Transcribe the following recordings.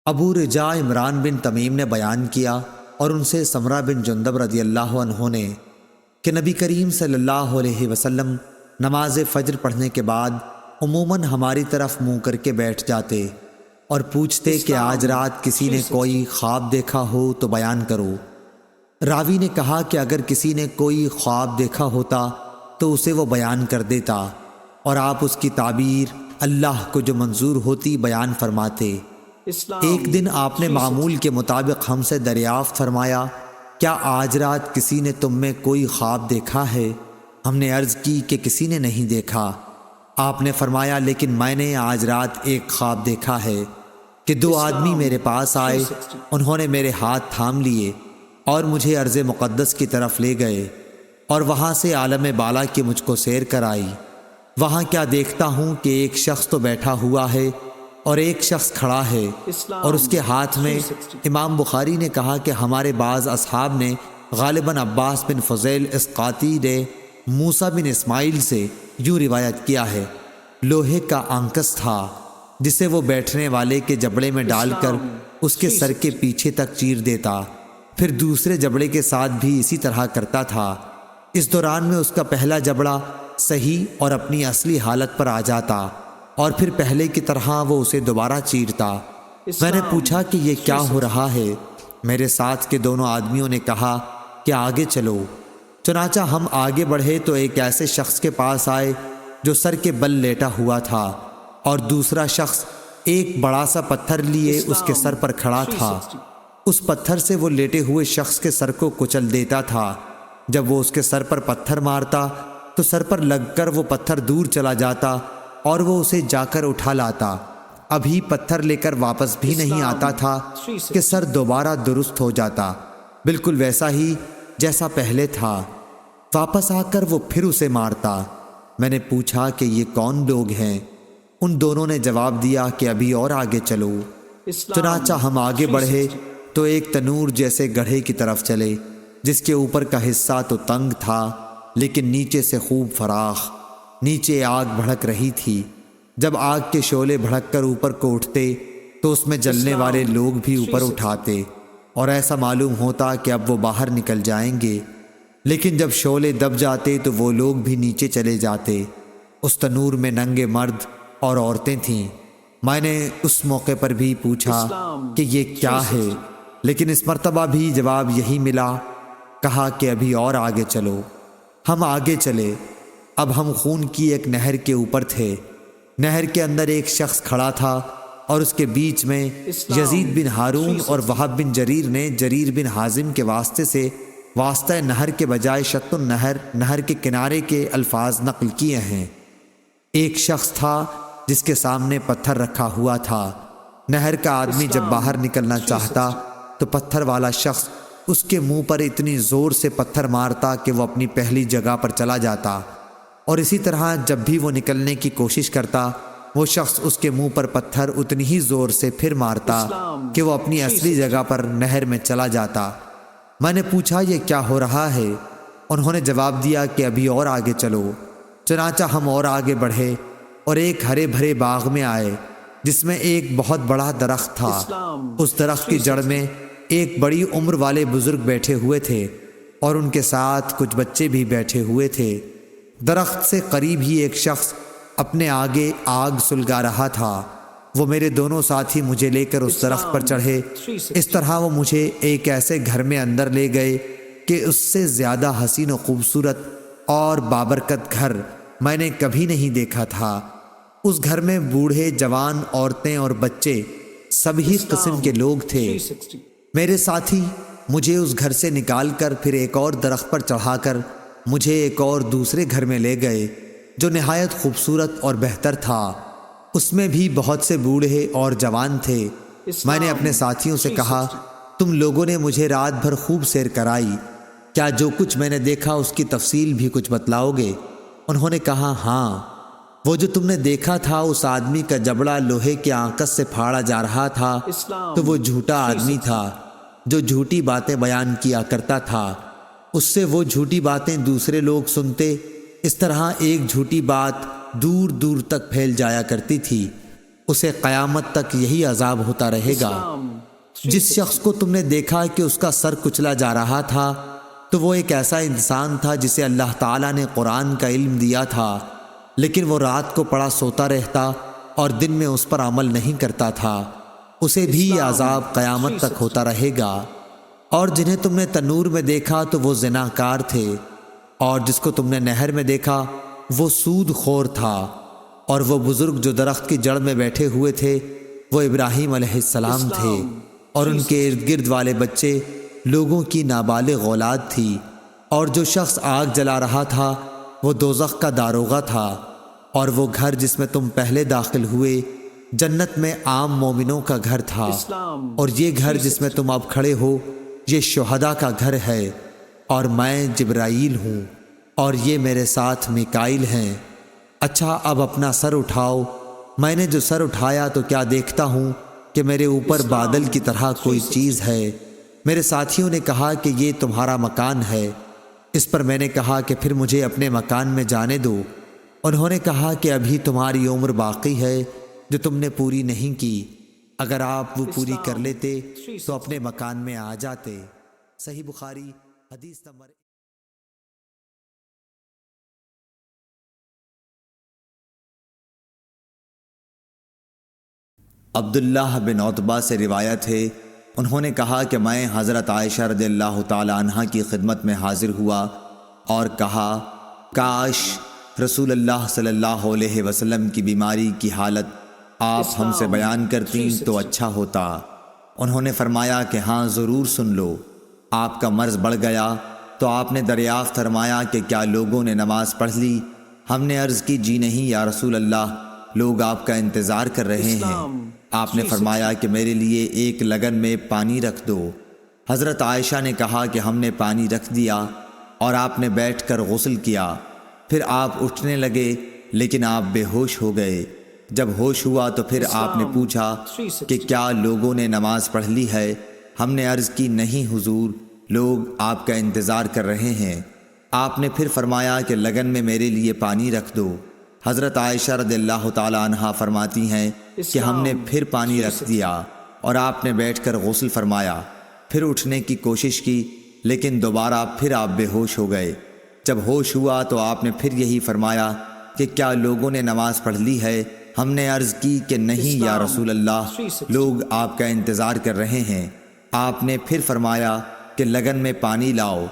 ابو رجاء عمران بن تمیم نے بیان کیا اور ان سے سمرہ بن جندب رضی اللہ عنہ نے کہ نبی کریم صلی اللہ علیہ وسلم نماز فجر پڑھنے کے بعد عموماً ہماری طرف منہ کر کے بیٹھ جاتے اور پوچھتے کہ آج رات کسی نے کوئی خواب دیکھا ہو تو بیان کرو۔ راوی نے کہا کہ اگر کسی نے کوئی خواب دیکھا ہوتا تو اسے وہ بیان کر دیتا اور آپ اس کی تعبیر اللہ کو جو منظور ہوتی بیان فرماتے۔ ایک دن آپ نے معمول کے مطابق ہم سے دریافت فرمایا، کیا آج رات کسی نے تم میں کوئی خواب دیکھا ہے؟ ہم نے عرض کی کہ کسی نے نہیں دیکھا۔ آپ نے فرمایا لیکن میں نے آج رات ایک خواب دیکھا ہے کہ دو آدمی میرے پاس آئے، انہوں نے میرے ہاتھ تھام لیے اور مجھے ارض مقدس کی طرف لے گئے اور وہاں سے عالم بالا کی مجھ کو سیر کرائی۔ وہاں کیا دیکھتا ہوں کہ ایک شخص تو بیٹھا ہوا ہے اور ایک شخص کھڑا ہے اور اس کے ہاتھ میں۔ امام بخاری نے کہا کہ ہمارے بعض اصحاب نے غالباً عباس بن فضیل اسقاطی نے موسیٰ بن اسماعیل سے یوں روایت کیا ہے، لوہے کا آنکس تھا جسے وہ بیٹھنے والے کے جبڑے میں ڈال کر اس کے سر کے پیچھے تک چیر دیتا، پھر دوسرے جبڑے کے ساتھ بھی اسی طرح کرتا تھا۔ اس دوران میں اس کا پہلا جبڑا صحیح اور اپنی اصلی حالت پر آ جاتا اور پھر پہلے کی طرح وہ اسے دوبارہ چیرتا۔ میں نے پوچھا کہ یہ کیا ہو رہا ہے؟ میرے ساتھ کے دونوں آدمیوں نے کہا کہ آگے چلو۔ چنانچہ ہم آگے بڑھے تو ایک ایسے شخص کے پاس آئے جو سر کے بل لیٹا ہوا تھا اور دوسرا شخص ایک بڑا سا پتھر لیے اس کے سر پر کھڑا تھا۔ اس پتھر سے وہ لیٹے ہوئے شخص کے سر کو کچل دیتا تھا۔ جب وہ اس کے سر پر پتھر مارتا تو سر پر لگ کر وہ پتھر دور چلا جاتا اور وہ اسے جا کر اٹھا لاتا۔ ابھی پتھر لے کر واپس بھی نہیں آتا تھا کہ سر دوبارہ درست ہو جاتا، بالکل ویسا ہی جیسا پہلے تھا۔ واپس آ کر وہ پھر اسے مارتا۔ میں نے پوچھا کہ یہ کون لوگ ہیں؟ ان دونوں نے جواب دیا کہ ابھی اور آگے چلو۔ چنانچہ ہم آگے بڑھے تو ایک تنور جیسے گڑھے کی طرف چلے جس کے اوپر کا حصہ تو تنگ تھا لیکن نیچے سے خوب فراخ۔ نیچے آگ بھڑک رہی تھی۔ جب آگ کے شعلے بھڑک کر اوپر کو اٹھتے تو اس میں جلنے والے لوگ بھی اوپر اٹھاتے اور ایسا معلوم ہوتا کہ اب وہ باہر نکل جائیں گے، لیکن جب شعلے دب جاتے تو وہ لوگ بھی نیچے چلے جاتے۔ اس تنور میں ننگے مرد اور عورتیں تھیں۔ میں نے اس موقع پر بھی پوچھا کہ یہ کیا ہے، لیکن اس مرتبہ بھی جواب یہی ملا۔ کہا کہ ابھی اور آگے چلو۔ ہم آگے چلے۔ اب ہم خون کی ایک نہر کے اوپر تھے۔ نہر کے اندر ایک شخص کھڑا تھا اور اس کے بیچ میں یزید بن ہارون اور وہب بن جریر نے جریر بن حازم کے واسطے سے واسطہ نہر کے بجائے شط النہر، نہر کے کنارے کے الفاظ نقل کیے ہیں۔ ایک شخص تھا جس کے سامنے پتھر رکھا ہوا تھا۔ نہر کا آدمی جب باہر نکلنا چاہتا تو پتھر والا شخص اس کے منہ پر اتنی زور سے پتھر مارتا کہ وہ اپنی پہلی جگہ پر چلا جاتا، اور اسی طرح جب بھی وہ نکلنے کی کوشش کرتا وہ شخص اس کے منہ پر پتھر اتنی ہی زور سے پھر مارتا کہ وہ اپنی اصلی جگہ پر نہر میں چلا جاتا۔ میں نے پوچھا یہ کیا ہو رہا ہے؟ انہوں نے جواب دیا کہ ابھی اور آگے چلو۔ چنانچہ ہم اور آگے بڑھے اور ایک ہرے بھرے باغ میں آئے جس میں ایک بہت بڑا درخت تھا۔ اس درخت کی جڑ میں ایک بڑی عمر والے بزرگ بیٹھے ہوئے تھے اور ان کے ساتھ کچھ بچے بھی بیٹھے ہوئے تھے۔ درخت سے قریب ہی ایک شخص اپنے آگے آگ سلگا رہا تھا۔ وہ میرے دونوں ساتھی مجھے لے کر اس درخت پر چڑھے۔ اس طرح وہ مجھے ایک ایسے گھر میں اندر لے گئے کہ اس سے زیادہ حسین و خوبصورت اور بابرکت گھر میں نے کبھی نہیں دیکھا تھا۔ اس گھر میں بوڑھے، جوان، عورتیں اور بچے سبھی قسم کے لوگ تھے۔ میرے ساتھی مجھے اس گھر سے نکال کر پھر ایک اور درخت پر چڑھا کر مجھے ایک اور دوسرے گھر میں لے گئے جو نہایت خوبصورت اور بہتر تھا۔ اس میں بھی بہت سے بوڑھے اور جوان تھے۔ میں نے اپنے ساتھیوں سے کہا تم لوگوں نے مجھے رات بھر خوب سیر کرائی، کیا جو کچھ میں نے دیکھا اس کی تفصیل بھی کچھ بتلاؤ گے؟ انہوں نے کہا ہاں، وہ جو تم نے دیکھا تھا اس آدمی کا جبڑا لوہے کے آنکس سے پھاڑا جا رہا تھا تو وہ جھوٹا آدمی تھا جو جھوٹی باتیں بیان کیا کرتا تھا۔ اس سے وہ جھوٹی باتیں دوسرے لوگ سنتے، اس طرح ایک جھوٹی بات دور دور تک پھیل جایا کرتی تھی۔ اسے قیامت تک یہی عذاب ہوتا رہے گا۔ جس شخص کو تم نے دیکھا کہ اس کا سر کچلا جا رہا تھا تو وہ ایک ایسا انسان تھا جسے اللہ تعالیٰ نے قرآن کا علم دیا تھا، لیکن وہ رات کو پڑا سوتا رہتا اور دن میں اس پر عمل نہیں کرتا تھا، اسے بھی یہ عذاب قیامت تک ہوتا رہے گا۔ اور جنہیں تم نے تنور میں دیکھا تو وہ زناکار تھے، اور جس کو تم نے نہر میں دیکھا وہ سود خور تھا، اور وہ بزرگ جو درخت کی جڑ میں بیٹھے ہوئے تھے وہ ابراہیم علیہ السلام تھے، اور ان کے ارد گرد والے بچے لوگوں کی نابالغ اولاد تھی، اور جو شخص آگ جلا رہا تھا وہ دوزخ کا داروغہ تھا، اور وہ گھر جس میں تم پہلے داخل ہوئے جنت میں عام مومنوں کا گھر تھا، اور یہ گھر جس میں تم اب کھڑے ہو یہ شہداء کا گھر ہے، اور میں جبرائیل ہوں اور یہ میرے ساتھ میکائیل ہیں۔ اچھا اب اپنا سر اٹھاؤ۔ میں نے جو سر اٹھایا تو کیا دیکھتا ہوں کہ میرے اوپر بادل کی طرح کوئی چیز ہے۔ میرے ساتھیوں نے کہا کہ یہ تمہارا مکان ہے۔ اس پر میں نے کہا کہ پھر مجھے اپنے مکان میں جانے دو۔ انہوں نے کہا کہ ابھی تمہاری عمر باقی ہے جو تم نے پوری نہیں کی، اگر آپ وہ پوری کر لیتے تو اپنے مکان میں آ جاتے۔ صحیح بخاری حدیث نمبر۔ عبداللہ بن عتبہ سے روایت ہے، انہوں نے کہا کہ میں حضرت عائشہ رضی اللہ تعالی عنہا کی خدمت میں حاضر ہوا اور کہا کاش رسول اللہ صلی اللہ علیہ وسلم کی بیماری کی حالت آپ ہم سے بیان کرتیں تو اچھا ہوتا۔ انہوں نے فرمایا کہ ہاں ضرور سن لو۔ آپ کا مرض بڑھ گیا تو آپ نے دریافت فرمایا کہ کیا لوگوں نے نماز پڑھ لی؟ ہم نے عرض کی جی نہیں یا رسول اللہ، لوگ آپ کا انتظار کر رہے ہیں۔ آپ نے فرمایا کہ میرے لیے ایک لگن میں پانی رکھ دو۔ حضرت عائشہ نے کہا کہ ہم نے پانی رکھ دیا اور آپ نے بیٹھ کر غسل کیا، پھر آپ اٹھنے لگے لیکن آپ بے ہوش ہو گئے۔ جب ہوش ہوا تو پھر آپ نے پوچھا کہ کیا لوگوں نے نماز پڑھ لی ہے؟ ہم نے عرض کی نہیں حضور، لوگ آپ کا انتظار کر رہے ہیں۔ آپ نے پھر فرمایا کہ لگن میں میرے لیے پانی رکھ دو۔ حضرت عائشہ رضی اللہ تعالی عنہا فرماتی ہیں کہ ہم نے پھر پانی رکھ دیا اور آپ نے بیٹھ کر غسل فرمایا، پھر اٹھنے کی کوشش کی لیکن دوبارہ پھر آپ بے ہوش ہو گئے۔ جب ہوش ہوا تو آپ نے پھر یہی فرمایا کہ کیا لوگوں نے نماز پڑھ لی ہے؟ ہم نے عرض کی کہ نہیں یا رسول اللہ، لوگ آپ کا انتظار کر رہے ہیں۔ آپ نے پھر فرمایا کہ لگن میں پانی لاؤ،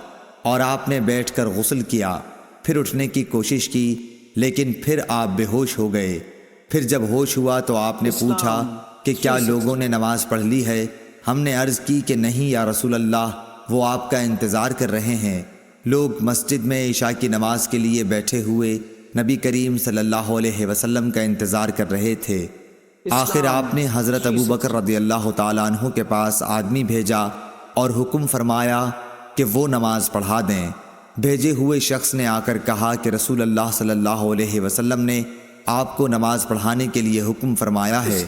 اور آپ نے بیٹھ کر غسل کیا، پھر اٹھنے کی کوشش کی لیکن پھر آپ بے ہوش ہو گئے۔ پھر جب ہوش ہوا تو آپ نے پوچھا کہ کیا لوگوں نے نماز پڑھ لی ہے؟ ہم نے عرض کی کہ نہیں یا رسول اللہ، وہ آپ کا انتظار کر رہے ہیں۔ لوگ مسجد میں عشاء کی نماز کے لیے بیٹھے ہوئے نبی کریم صلی اللہ علیہ وسلم کا انتظار کر رہے تھے۔ آخر آپ نے حضرت ابو بکر رضی اللہ تعالیٰ عنہ کے پاس آدمی بھیجا اور حکم فرمایا کہ وہ نماز پڑھا دیں۔ بھیجے ہوئے شخص نے آ کر کہا کہ رسول اللہ صلی اللہ علیہ وسلم نے آپ کو نماز پڑھانے کے لیے حکم فرمایا ہے۔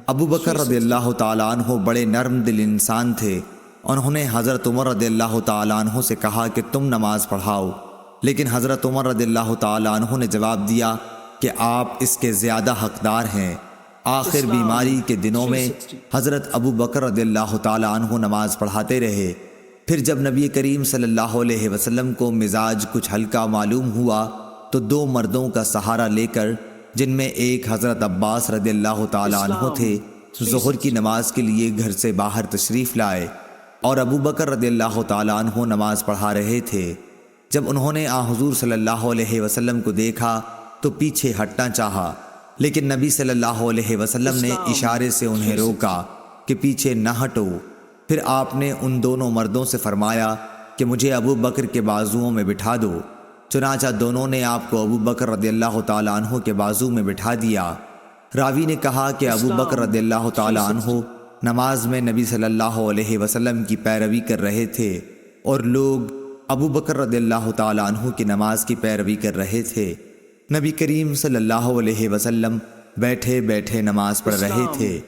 ابو بکر رضی اللہ تعالیٰ عنہ بڑے نرم دل انسان تھے۔ انہوں نے حضرت عمر رضی اللہ تعالیٰ عنہ سے کہا کہ تم نماز پڑھاؤ، لیکن حضرت عمر رضی اللہ تعالیٰ عنہ نے جواب دیا کہ آپ اس کے زیادہ حقدار ہیں۔ آخر بیماری کے دنوں میں حضرت ابو بکر رضی اللہ تعالیٰ عنہ نماز پڑھاتے رہے۔ پھر جب نبی کریم صلی اللہ علیہ وسلم کو مزاج کچھ ہلکا معلوم ہوا تو دو مردوں کا سہارا لے کر، جن میں ایک حضرت عباس رضی اللہ تعالیٰ عنہ تھے، ظہر کی نماز کے لیے گھر سے باہر تشریف لائے، اور ابو بکر رضی اللہ تعالیٰ عنہ نماز پڑھا رہے تھے۔ جب انہوں نے حضور صلی اللہ علیہ وسلم کو دیکھا تو پیچھے ہٹنا چاہا، لیکن نبی صلی اللہ علیہ وسلم نے اشارے سے انہیں روکا کہ پیچھے نہ ہٹو۔ پھر آپ نے ان دونوں مردوں سے فرمایا کہ مجھے ابو بکر کے بازوؤں میں بٹھا دو۔ چنانچہ دونوں نے آپ کو ابو بکر رضی اللہ تعالیٰ عنہ کے بازو میں بٹھا دیا۔ راوی نے کہا کہ ابو بکر رضی اللہ تعالیٰ عنہ نماز میں نبی صلی اللہ علیہ وسلم کی پیروی کر رہے تھے، اور لوگ ابو بکر رضی اللہ تعالیٰ عنہ کی نماز کی پیروی کر رہے تھے۔ نبی کریم صلی اللہ علیہ وسلم بیٹھے بیٹھے نماز پڑھ رہے تھے۔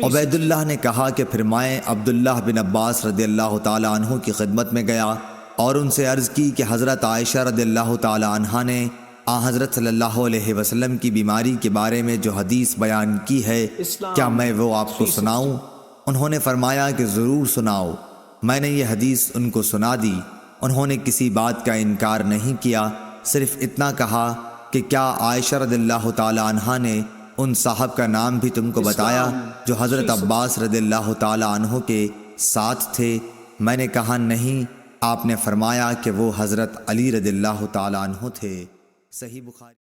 عبید اللہ نے کہا کہ پھر میں عبداللہ بن عباس رضی اللہ تعالیٰ عنہ کی خدمت میں گیا اور ان سے عرض کی کہ حضرت عائشہ رضی اللہ تعالیٰ عنہ نے آ حضرت صلی اللہ علیہ وسلم کی بیماری کے بارے میں جو حدیث بیان کی ہے کیا میں وہ آپ کو سناؤں؟ انہوں نے فرمایا کہ ضرور سناؤ۔ میں نے یہ حدیث ان کو سنا دی۔ انہوں نے کسی بات کا انکار نہیں کیا، صرف اتنا کہا کہ کیا عائشہ رضی اللہ تعالی عنہا نے ان صاحب کا نام بھی تم کو بتایا جو حضرت عباس رضی اللہ تعالی عنہ کے ساتھ تھے؟ میں نے کہا نہیں۔ آپ نے فرمایا کہ وہ حضرت علی رضی اللہ تعالی عنہ تھے۔ صحیح بخاری۔